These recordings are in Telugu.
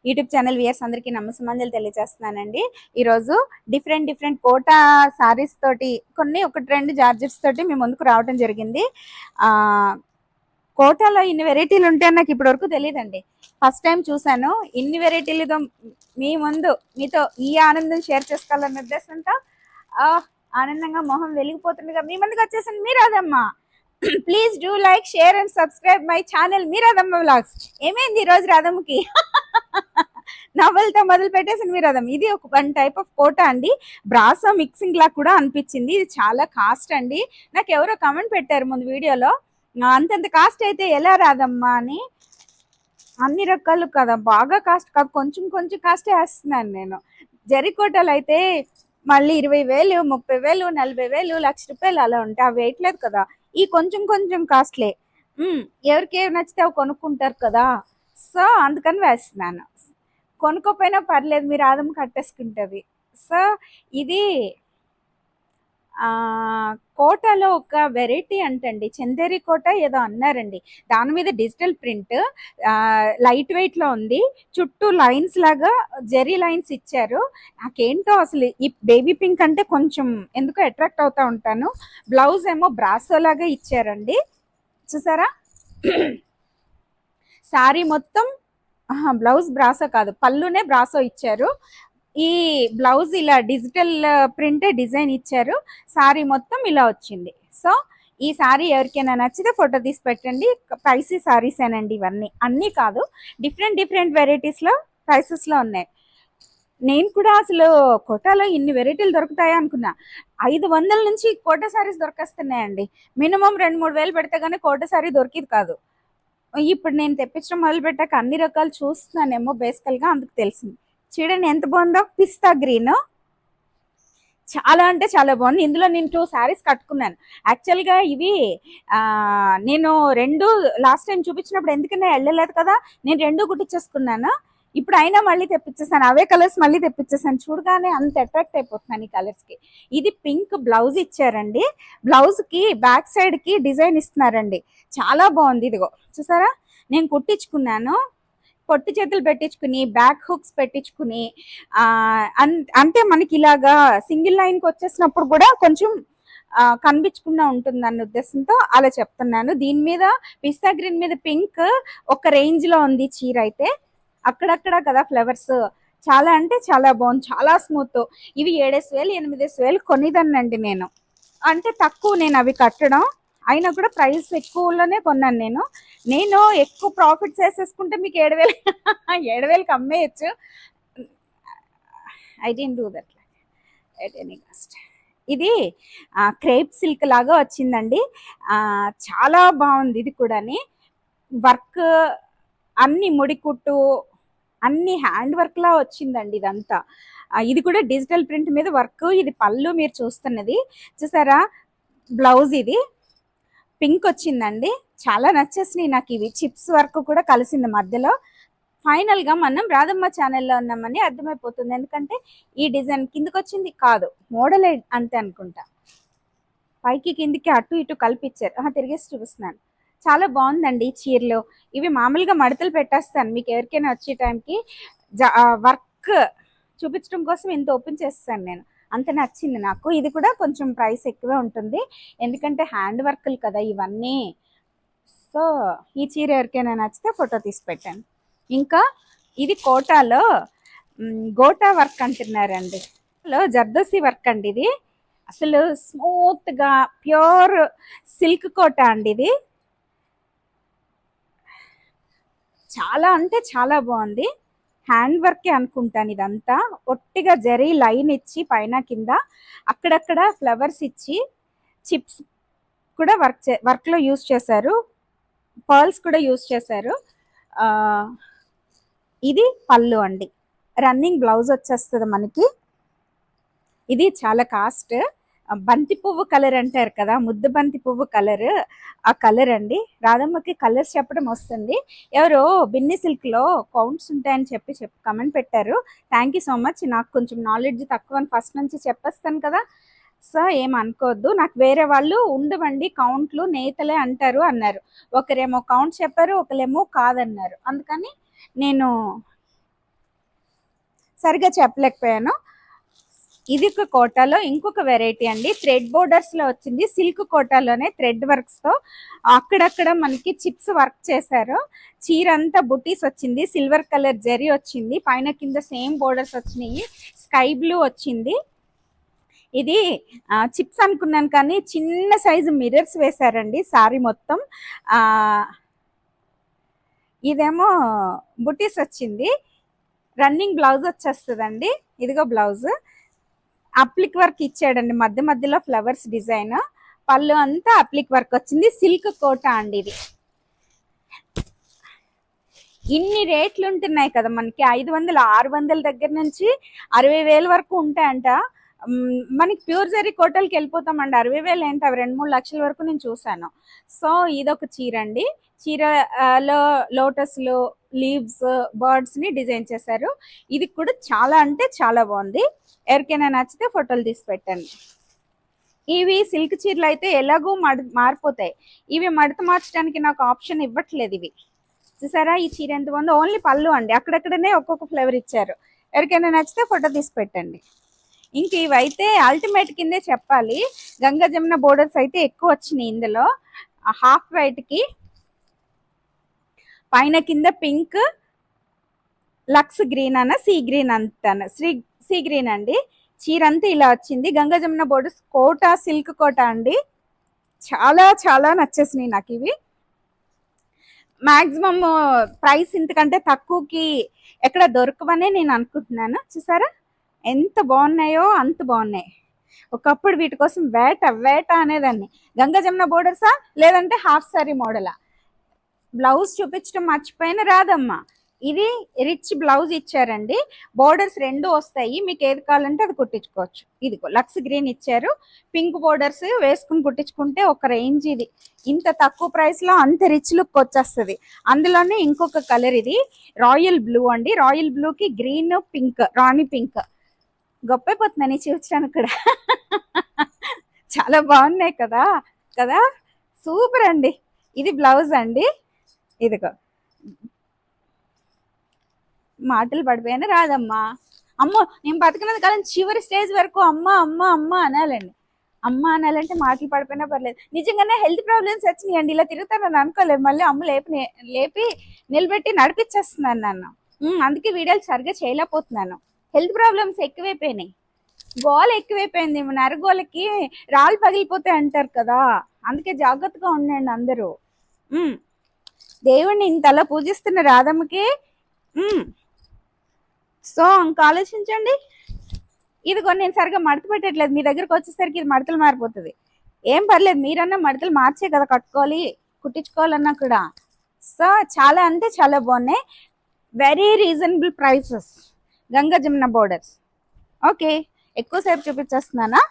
యూట్యూబ్ ఛానల్ వ్యూయర్స్ అందరికీ నమస్కారాలు తెలియజేస్తున్నానండి. ఈరోజు డిఫరెంట్ కోటా సారీస్ తోటి కొన్ని ఒకటి రెండు జార్జెట్స్ తోటి మీ ముందుకు రావడం జరిగింది. కోటాలో ఇన్ని వెరైటీలు ఉంటాయని నాకు ఇప్పటి వరకు తెలియదండి. ఫస్ట్ టైం చూసాను. ఇన్ని వెరైటీలతో మీ ముందు మీతో ఈ ఆనందం షేర్ చేసుకోవాలన్న ఉద్దేశంతో ఆనందంగా మొహం వెలిగిపోతుండగా మీ ముందుకు వచ్చేసింది మీ Radhamma. Please do like share and subscribe my channel మీ రాధమ్మ వ్లాగ్స్. ఏమైంది ఈ రోజు రాధమ్మకి? నవలతో మొదలు పెట్టేసింది మీ రాధమ్మ. ఇది ఒక వన్ టైప్ ఆఫ్ కోటా అండి. బ్రాసో మిక్సింగ్ లా కూడా అనిపించింది. ఇది చాలా కాస్ట్ అండి. నాకు ఎవరో కమెంట్ పెట్టారు ముందు వీడియోలో, అంతంత కాస్ట్ అయితే ఎలా రాదమ్మా అని. అన్ని రకాలు కదా, బాగా కాస్ట్ కాదు, కొంచెం కాస్టే వేస్తున్నాను నేను. జరీకోటలు అయితే మళ్ళీ 20,000, 30,000, 40,000, ₹1,00,000 అలా ఉంటాయి. అవి వేయట్లేదు కదా. ఈ కొంచెం కాస్ట్లే. ఎవరికి ఏమి నచ్చితే అవి కొనుక్కుంటారు కదా, సో అందుకని వేస్తున్నాను. కొనుక్కోపోయినా పర్లేదు, మీరు ఆదం కట్టేసుకుంటుంది. సో ఇది కోటాలో ఒక వెరైటీ అంటండి, చందేరి కోట ఏదో అన్నారండి. దాని మీద డిజిటల్ ప్రింట్, లైట్ వెయిట్ లో ఉంది. చుట్టూ లైన్స్ లాగా జెరీ లైన్స్ ఇచ్చారు. నాకేంటో అసలు ఈ బేబీ పింక్ అంటే కొంచెం ఎందుకో అట్రాక్ట్ అవుతా ఉంటాను. బ్లౌజ్ ఏమో బ్రాసో లాగా ఇచ్చారండి, చూసారా. శారీ మొత్తం బ్లౌజ్ బ్రాసో కాదు, పళ్ళునే బ్రాసో ఇచ్చారు. ఈ బ్లౌజ్ ఇలా డిజిటల్ ప్రింటే డిజైన్ ఇచ్చారు. శారీ మొత్తం ఇలా వచ్చింది. సో ఈ శారీ ఎవరికైనా నచ్చితే ఫోటో తీసి పెట్టండి. ప్రైసీ శారీసేనండి ఇవన్నీ, అన్నీ కాదు, డిఫరెంట్ వెరైటీస్లో ప్రైసెస్లో ఉన్నాయి. నేను కూడా అసలు కోటాలో ఇన్ని వెరైటీలు దొరుకుతాయా అనుకున్నా. 500 నుంచి కోటా శారీస్ దొరికేస్తున్నాయండి. మినిమం 2-3 వేలు పెడితే కానీ కోటా శారీ దొరికిది కాదు. ఇప్పుడు నేను తెప్పించడం మొదలు పెట్టాక అన్ని రకాలు చూస్తున్నానేమో బేసికల్గా, అందుకు తెలిసింది. చూడండి ఎంత బాగుందో, పిస్తా గ్రీన్, చాలా అంటే చాలా బాగుంది. ఇందులో నేను 2 శారీస్ కట్టుకున్నాను. యాక్చువల్గా ఇవి నేను 2 లాస్ట్ టైం చూపించినప్పుడు ఎందుకన్నా వెళ్ళలేదు కదా, నేను 2 కుట్టించేసుకున్నాను. ఇప్పుడు అయినా మళ్ళీ తెప్పించేసాను, అవే కలర్స్ మళ్ళీ తెప్పించేసాను. చూడగానే అంత అట్రాక్ట్ అయిపోతున్నాను ఈ కలర్స్కి. ఇది పింక్ బ్లౌజ్ ఇచ్చారండి. బ్లౌజ్కి బ్యాక్ సైడ్కి డిజైన్ ఇస్తున్నారండి, చాలా బాగుంది. ఇదిగో చూసారా, నేను కుట్టించుకున్నాను. పొట్టి చేతులు పెట్టించుకుని బ్యాక్ హుక్స్ పెట్టించుకుని, అంటే మనకి ఇలాగా సింగిల్ లైన్కి వచ్చేసినప్పుడు కూడా కొంచెం కనిపించకుండా ఉంటుంది అన్న ఉద్దేశంతో అలా చెప్తున్నాను. దీని మీద పిస్తా గ్రీన్ మీద పింక్ ఒక రేంజ్ లో ఉంది చీర అయితే. అక్కడక్కడ కదా ఫ్లవర్స్, చాలా అంటే చాలా బాగుంది, చాలా స్మూత్. ఇవి 7,000, 8,000 కొనిదన్నండి నేను. అంటే తక్కువ నేను అవి కట్టడం, అయినా కూడా ప్రైస్ ఎక్కువలోనే కొన్నాను నేను ఎక్కువ ప్రాఫిట్స్ వేసేసుకుంటే మీకు 7,000 అమ్మేయచ్చు. I don't do that at any cost. ఇది క్రేప్ సిల్క్ లాగా వచ్చిందండి, చాలా బాగుంది. ఇది కూడా వర్క్ అన్ని ముడికుట్టు అన్ని హ్యాండ్ వర్క్ లా వచ్చిందండి ఇదంతా. ఇది కూడా డిజిటల్ ప్రింట్ మీద వర్క్. ఇది పళ్ళు మీరు చూస్తున్నది, చూసారా. బ్లౌజ్ ఇది పింక్ వచ్చిందండి, చాలా నచ్చేసినాయి నాకు ఇవి. చిప్స్ వర్క్ కూడా కలిసింది మధ్యలో. ఫైనల్గా మనం రాధమ్మ ఛానల్లో ఉన్నామని అర్థమైపోతుంది, ఎందుకంటే ఈ డిజైన్ కిందకి వచ్చింది కాదు, మోడల్ అంతే అనుకుంటా. పైకి కిందికి అటు ఇటు కల్పించారు. తిరిగేసి చూపిస్తున్నాను, చాలా బాగుందండి ఈ చీరలు. ఇవి మామూలుగా మడతలు పెట్టేస్తాను, మీకు ఎవరికైనా వచ్చే టైంకి వర్క్ చూపించడం కోసం ఇంత ఓపెన్ చేస్తాను నేను. అంత నచ్చింది నాకు. ఇది కూడా కొంచెం ప్రైస్ ఎక్కువే ఉంటుంది, ఎందుకంటే హ్యాండ్ వర్క్లు కదా ఇవన్నీ. సో ఈ చీర ఎవరికైనా నచ్చితే ఫోటో తీసి పెట్టాను. ఇంకా ఇది కోటాలో గోటా వర్క్ అంటున్నారండి, జర్దోసి వర్క్ అండి. ఇది అసలు స్మూత్గా ప్యూర్ సిల్క్ కోటా అండి. ఇది చాలా అంటే చాలా బాగుంది. హ్యాండ్ వర్కే అనుకుంటాను ఇదంతా. ఒట్టిగా జరీ లైన్ ఇచ్చి పైన కింద అక్కడక్కడ ఫ్లవర్స్ ఇచ్చి చిప్స్ కూడా వర్క్లో యూజ్ చేశారు, పర్ల్స్ కూడా యూజ్ చేశారు. ఇది పళ్ళు అండి, రన్నింగ్ బ్లౌజ్ వచ్చేస్తుంది మనకి. ఇది చాలా కాస్ట్. బంతి పువ్వు కలర్ అంటారు కదా, ముద్దు బంతి పువ్వు కలర్, ఆ కలర్ అండి. రాధమ్మకి కలర్స్ చెప్పడం వస్తుంది. ఎవరో బిన్ని సిల్క్లో కౌంట్స్ ఉంటాయని చెప్పి కమెంట్ పెట్టారు. Thank you so much. నాకు కొంచెం నాలెడ్జ్ తక్కువ అని ఫస్ట్ నుంచి చెప్పేస్తాను కదా, సో ఏమనుకోవద్దు. నాకు వేరే వాళ్ళు ఉండవండి కౌంట్లు, నేతలే అంటారు అన్నారు. ఒకరేమో కౌంట్ చెప్పారు, ఒకరేమో కాదన్నారు. అందుకని నేను సరిగా చెప్పలేకపోయాను. ఇది ఒక కోటాలో ఇంకొక వెరైటీ అండి, థ్రెడ్ బోర్డర్స్ లో వచ్చింది. సిల్క్ కోటాలోనే థ్రెడ్ వర్క్స్ తో అక్కడక్కడ మనకి చిప్స్ వర్క్ చేశారు. చీర అంతా బుటీస్ వచ్చింది, సిల్వర్ కలర్ జరీ వచ్చింది, పైన కింద సేమ్ బోర్డర్స్ వచ్చినాయి, స్కై బ్లూ వచ్చింది. ఇది చిప్స్ అనుకున్నాను కానీ చిన్న సైజు మిర్రర్స్ వేశారండి సారీ మొత్తం. ఇదేమో బుటీస్ వచ్చింది, రన్నింగ్ బ్లౌజ్ వచ్చేస్తుందండి. ఇదిగో బ్లౌజ్ అప్లిక్ వర్క్ ఇచ్చాడండి, మధ్య మధ్యలో ఫ్లవర్స్ డిజైన్. పళ్ళు అంతా అప్లిక్ వర్క్ వచ్చింది, సిల్క్ కోట అండి ఇది. ఇన్ని రేట్లు ఉంటున్నాయి కదా మనకి, 500 600 దగ్గర నుంచి 60,000 వరకు ఉంటాయంట. మనకి ప్యూర్ జరీ కోటలకి వెళ్ళిపోతామండి, 60,000 ఏంటి, అవి 2-3 లక్షల వరకు నేను చూసాను. సో ఇదొక చీర అండి, చీరలో లోటస్లు, లీవ్స్, బర్డ్స్ ని డిజైన్ చేశారు. ఇది కూడా చాలా అంటే చాలా బాగుంది. ఎవరికైనా నచ్చితే ఫోటోలు తీసి పెట్టండి. ఇవి సిల్క్ చీరలు అయితే ఎలాగో మారిపోతాయి, ఇవి మడత మార్చడానికి నాకు ఆప్షన్ ఇవ్వట్లేదు. ఇవి చూసారా, ఈ చీర ఎంత బాగుందో, ఓన్లీ పళ్ళు అండి, అక్కడక్కడనే ఒక్కొక్క ఫ్లేవర్ ఇచ్చారు. ఎవరికైనా నచ్చితే ఫోటో తీసి పెట్టండి. ఇంక ఇవైతే అల్టిమేట్ కిందే చెప్పాలి. గంగా జమున బోర్డర్స్ అయితే ఎక్కువ వచ్చినాయి ఇందులో. హాఫ్ వైట్ కి పైన కింద పింక్, లక్స్ గ్రీన్ అన్న సీ గ్రీన్ అంత సీ గ్రీన్ అండి. చీర అంతా ఇలా వచ్చింది. గంగా జమున బోర్డర్స్ కోట, సిల్క్ కోట అండి. చాలా చాలా నచ్చేసినాయి నాకు ఇవి. మాక్సిమం ప్రైస్ ఇంతకంటే తక్కువకి ఎక్కడ దొరకవనే నేను అనుకుంటున్నాను. చూసారా ఎంత బాగున్నాయో, అంత బాగున్నాయి. ఒకప్పుడు వీటి కోసం వేట వేట అనేదాన్ని. గంగా జమున బోర్డర్సా లేదంటే హాఫ్ సారీ మోడలా. బ్లౌజ్ చూపించడం మర్చిపోయిన రాదమ్మా, ఇది రిచ్ బ్లౌజ్ ఇచ్చారండి. బోర్డర్స్ 2 వస్తాయి, మీకు ఏది కావాలంటే అది కుట్టించుకోవచ్చు. ఇదిగో లక్స్ గ్రీన్ ఇచ్చారు, పింక్ బోర్డర్స్ వేసుకుని కుట్టించుకుంటే ఒక రేంజ్. ఇది ఇంత తక్కువ ప్రైస్ లో అంత రిచ్ లుక్ వచ్చేస్తుంది. అందులోనే ఇంకొక కలర్, ఇది రాయల్ బ్లూ అండి. రాయల్ బ్లూ కి గ్రీన్, పింక్, రాణి పింక్. గొప్పైపోతుందని చూపించడానికి కూడా చాలా బాగున్నాయి కదా కదా, సూపర్ అండి. ఇది బ్లౌజ్ అండి. ఇదిగో మాటలు పడిపోయాను రాదమ్మా. అమ్మో, నేను బతికినది కాలం చివరి స్టేజ్ వరకు అమ్మ అమ్మ అమ్మ అనాలండి. అమ్మ అనాలంటే మాటలు పడిపోయినా పర్లేదు. నిజంగానే హెల్త్ ప్రాబ్లమ్స్ వచ్చినాయండి, ఇలా తిరుగుతానని అనుకోలేదు. మళ్ళీ అమ్మ లేపి నిలబెట్టి నడిపించేస్తున్నాను నన్ను. అందుకే వీడియోలు సరిగ్గా చేయలేకపోతున్నాను, హెల్త్ ప్రాబ్లమ్స్ ఎక్కువైపోయినాయి, గోల ఎక్కువైపోయింది. నరగోలకి రాళ్ళు పగిలిపోతాయి అంటారు కదా, అందుకే జాగ్రత్తగా ఉండండి అందరూ. దేవుణ్ణి ఇంతలా పూజిస్తున్న రాధమ్మకి సో ఇంక ఆలోచించండి. ఇదిగో నేను సరిగా మడత పెట్టట్లేదు, మీ దగ్గరకు వచ్చేసరికి ఇది మడతలు మారిపోతుంది. ఏం పర్లేదు, మీరన్నా మడతలు మార్చే కదా కట్టుకోవాలి, కుట్టించుకోవాలన్నా కూడా. సో చాలా అంటే చాలా బాగున్నాయి, very reasonable prices. Ganga Jamuna borders. Okay, ఎక్కువసేపు చూపించేస్తున్నానా.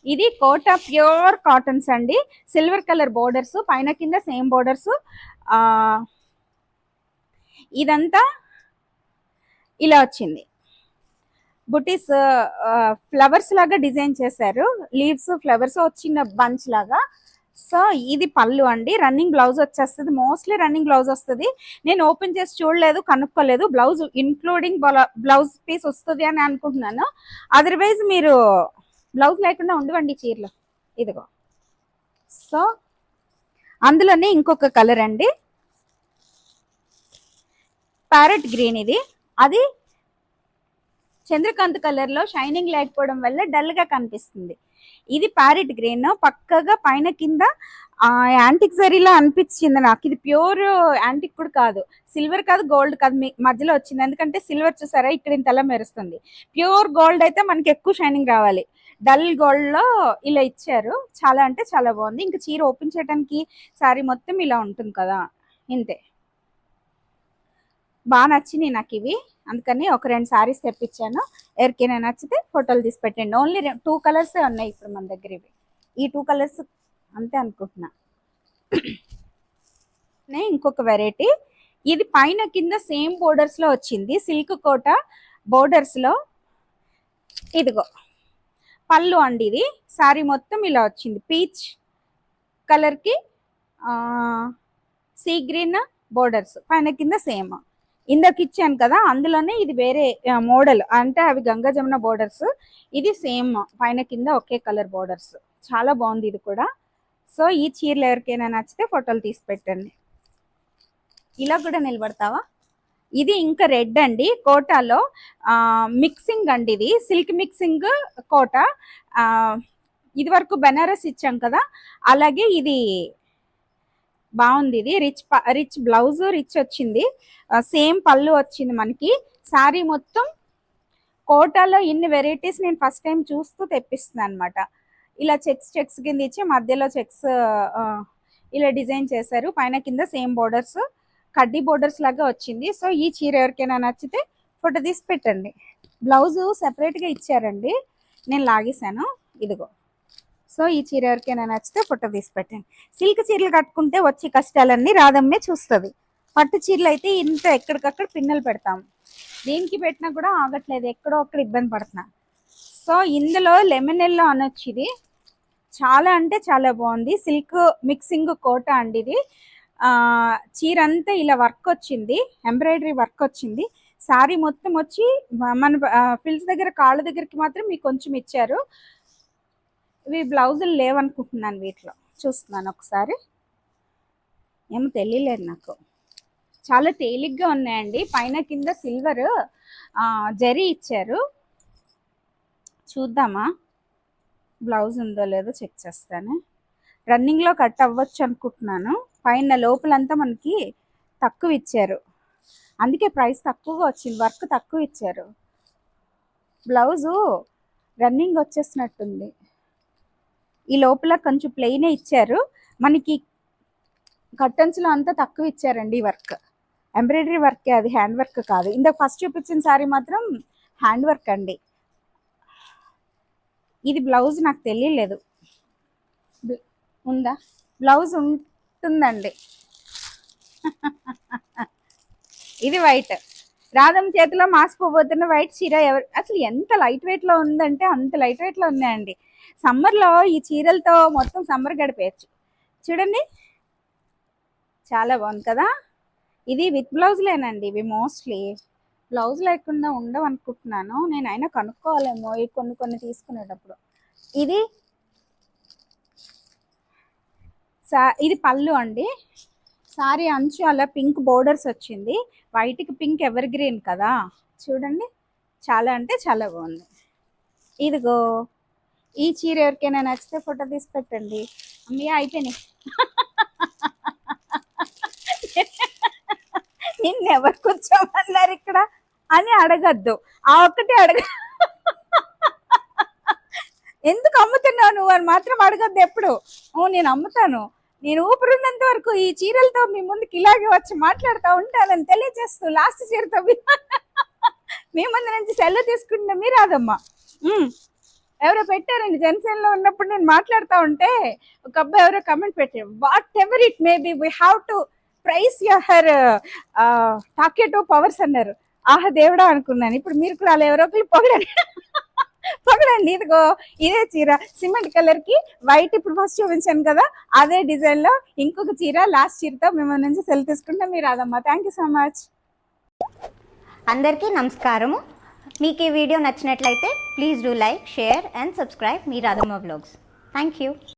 ఇది కోట ప్యూర్ కాటన్స్ అండి, సిల్వర్ కలర్ బోర్డర్స్, పైన కింద సేమ్ బోర్డర్స్. ఇదంతా ఇలా వచ్చింది, బుటీస్ ఫ్లవర్స్ లాగా డిజైన్ చేశారు, లీవ్స్ ఫ్లవర్స్ వచ్చిన బంచ్ లాగా. సో ఇది పళ్ళు అండి, రన్నింగ్ బ్లౌజ్ వచ్చేస్తుంది, మోస్ట్లీ రన్నింగ్ బ్లౌజ్ వస్తుంది. నేను ఓపెన్ చేసి చూడలేదు, కనుక్కోలేదు. బ్లౌజ్ ఇంక్లూడింగ్ బ్లౌజ్ పీస్ వస్తుంది అని అనుకుంటున్నాను. అదర్వైజ్ మీరు బ్లౌజ్ లేకుండా ఉండవండి చీరలు. ఇదిగో, సో అందులోనే ఇంకొక కలర్ అండి, ప్యారెట్ గ్రీన్. ఇది అది చంద్రకాంత్ కలర్ లో షైనింగ్ లేకపోవడం వల్ల డల్ గా కనిపిస్తుంది. ఇది ప్యారెట్ గ్రీన్, పక్కగా పైన కింద యాంటిక్ జరీలా అనిపించింది నాకు. ఇది ప్యూర్ యాంటిక్ కూడా కాదు, సిల్వర్ కాదు, గోల్డ్ కాదు, మధ్యలో వచ్చింది. ఎందుకంటే సిల్వర్ చూసారా ఇక్కడ ఇంతలా మెరుస్తుంది. ప్యూర్ గోల్డ్ అయితే మనకి ఎక్కువ షైనింగ్ రావాలి, డల్ గోల్డ్ లో ఇలా ఇచ్చారు. చాలా అంటే చాలా బాగుంది. ఇంకా చీర ఓపెన్ చేయడానికి సారీ మొత్తం ఇలా ఉంటుంది కదా, ఇంతే. బాగా నచ్చినాయి నాకు ఇవి, అందుకని ఒక 2 సారీస్ తెప్పించాను. ఎవరికైనా నచ్చితే ఫోటోలు తీసి పెట్టండి. ఓన్లీ 2 కలర్సే ఉన్నాయి ఇప్పుడు మన దగ్గర, ఇవి ఈ 2 కలర్స్ అంతే అనుకుంటున్నా. ఇంకొక వెరైటీ, ఇది పైన కింద సేమ్ బోర్డర్స్ లో వచ్చింది, సిల్క్ కోట బోర్డర్స్ లో. ఇదిగో పళ్ళు అండి, ఇది సారీ మొత్తం ఇలా వచ్చింది, పీచ్ కలర్ కి సీ గ్రీన్ బోర్డర్స్, పైన కింద సేమ్. ఇందాక ఇచ్చాను కదా, అందులోనే ఇది వేరే మోడల్, అంటే అవి గంగా జమున బోర్డర్స్, ఇది సేమ్ పైన కింద ఒకే కలర్ బోర్డర్స్. చాలా బాగుంది ఇది కూడా. సో ఈ చీరలు ఎవరికైనా నచ్చితే ఫోటోలు తీసి పెట్టండి. ఇలా కూడా నిలబడతావా? ఇది ఇంకా రెడ్ అండి, కోటాలో మిక్సింగ్ అండి, ఇది సిల్క్ మిక్సింగ్ కోట. ఇది వరకు బెనారస్ ఇచ్చాం కదా, అలాగే ఇది బాగుంది. ఇది రిచ్ బ్లౌజ్, రిచ్ వచ్చింది, సేమ్ పళ్ళు వచ్చింది మనకి. శారీ మొత్తం కోటాలో ఇన్ని వెరైటీస్ నేను ఫస్ట్ టైం చూస్తూ తెప్పిస్తున్నాను అనమాట. ఇలా చెక్స్ కింద ఇచ్చి మధ్యలో చెక్స్ ఇలా డిజైన్ చేశారు, పైన కింద సేమ్ బోర్డర్స్, కడ్డీ బోర్డర్స్ లాగా వచ్చింది. సో ఈ చీర ఎవరికైనా నచ్చితే ఫోటో తీసి పెట్టండి. బ్లౌజు సెపరేట్గా ఇచ్చారండి, నేను లాగేశాను, ఇదిగో. సో ఈ చీర ఎవరికైనా నచ్చితే ఫోటో తీసి పెట్టండి. సిల్క్ చీరలు కట్టుకుంటే వచ్చే కష్టాలన్నీ రాదమ్మే చూస్తుంది. పట్టు చీరలు అయితే ఇంత ఎక్కడికక్కడ పిన్నలు పెడతాము, దీనికి పెట్టినా కూడా ఆగట్లేదు, ఎక్కడో అక్కడ ఇబ్బంది పడుతున్నా. సో ఇందులో లెమన్ ఎల్లో అనొచ్చు, ఇది చాలా అంటే చాలా బాగుంది. సిల్క్ మిక్సింగ్ కోట అండి ఇది. చీర అంతా ఇలా వర్క్ వచ్చింది, ఎంబ్రాయిడరీ వర్క్ వచ్చింది. శారీ మొత్తం వచ్చి మన ఫిల్స్ దగ్గర కాళ్ళ దగ్గరికి మాత్రం మీకు కొంచెం ఇచ్చారు. ఇవి బ్లౌజులు లేవనుకుంటున్నాను, వీటిలో చూస్తున్నాను ఒకసారి, ఏమో తెలియలేదు నాకు. చాలా తేలిగ్గా ఉన్నాయండి, పైన కింద సిల్వర్ జరీ ఇచ్చారు. చూద్దామా బ్లౌజ్ ఉందో లేదో చెక్ చేస్తాను. రన్నింగ్లో కట్ అవ్వచ్చు అనుకుంటున్నాను. పైన లోపలంతా మనకి తక్కువ ఇచ్చారు, అందుకే ప్రైస్ తక్కువగా వచ్చింది, వర్క్ తక్కువ ఇచ్చారు. బ్లౌజు రన్నింగ్ వచ్చేసినట్టుంది. ఈ లోపల కొంచెం ప్లెయినే ఇచ్చారు మనకి, కట్టన్స్లో అంతా తక్కువ ఇచ్చారండి ఈ వర్క్. ఎంబ్రాయిడరీ వర్కే, అది హ్యాండ్ వర్క్ కాదు. ఇందాక ఫస్ట్ చూపించిన శారీ మాత్రం హ్యాండ్ వర్క్ అండి. ఇది బ్లౌజ్ నాకు తెలియలేదు, ఉందా? బ్లౌజ్ ఉంటుందండి. ఇది వైట్, రాధం చేతిలో మాసిపోబోతున్న వైట్ చీర. అసలు ఎంత లైట్ వెయిట్లో ఉందంటే అంత లైట్ వెయిట్లో ఉన్నాయండి. సమ్మర్లో ఈ చీరలతో మొత్తం సమ్మర్ గడిపేయచ్చు. చూడండి చాలా బాగుంది కదా. ఇది విత్ బ్లౌజ్లేనండి, ఇవి మోస్ట్లీ బ్లౌజ్ లేకుండా ఉండవు అనుకుంటున్నాను నేను, అయినా కనుక్కోవాలేమో కొన్ని తీసుకునేటప్పుడు. ఇది పళ్ళు అండి. సారీ అంచు అలా పింక్ బోర్డర్స్ వచ్చింది, వైట్కి పింక్ ఎవర్ గ్రీన్ కదా, చూడండి చాలా అంటే చాలా బాగుంది. ఇదిగో ఈ చీర ఎవరికైనా నచ్చితే ఫోటో తీసి పెట్టండి. అమ్మయ్య అయిపోయినాయి. నిన్నెవరు కూర్చోమన్నారు ఇక్కడ అని అడగద్దు, ఆ ఒక్కటి ఎందుకు అమ్ముతున్నావు నువ్వు అని మాత్రం అడగద్దు ఎప్పుడు. నేను అమ్ముతాను, నేను ఊపిరిన్నంత వరకు ఈ చీరలతో మీ ముందుకు ఇలాగే వచ్చి మాట్లాడుతూ ఉంటానని తెలియజేస్తూ లాస్ట్ చీరతో మీ ముందు నుంచి సెలవు తీసుకుంటున్నా మీరు రాదమ్మా. ఎవరో పెట్టారండి జనసేనలో ఉన్నప్పుడు నేను మాట్లాడుతూ ఉంటే ఒక అబ్బాయి ఎవరో కమెంట్ పెట్టారు, whatever it may be we have to praise your టాకెటో పవర్స్ అన్నారు. ఆహా దేవుడా అనుకున్నాను. ఇప్పుడు మీరు కూడా అలా ఎవరో ఒకరు పొగడండి. ఇదిగో ఇదే చీర సిమెంట్ కలర్ కి వైట్, ఇప్పుడు ఫస్ట్ చూపించాను కదా అదే డిజైన్ లో ఇంకొక చీర లాస్ట్ చీరతో మిమ్మల్ని నుంచి సెలవు తీసుకుంటాం. మీరు Radhamma. Thank you so much. అందరికీ నమస్కారము. మీకు ఈ వీడియో నచ్చినట్లయితే please do like, share and subscribe మీ రాధమ్మ వ్లాగ్స్. Thank you.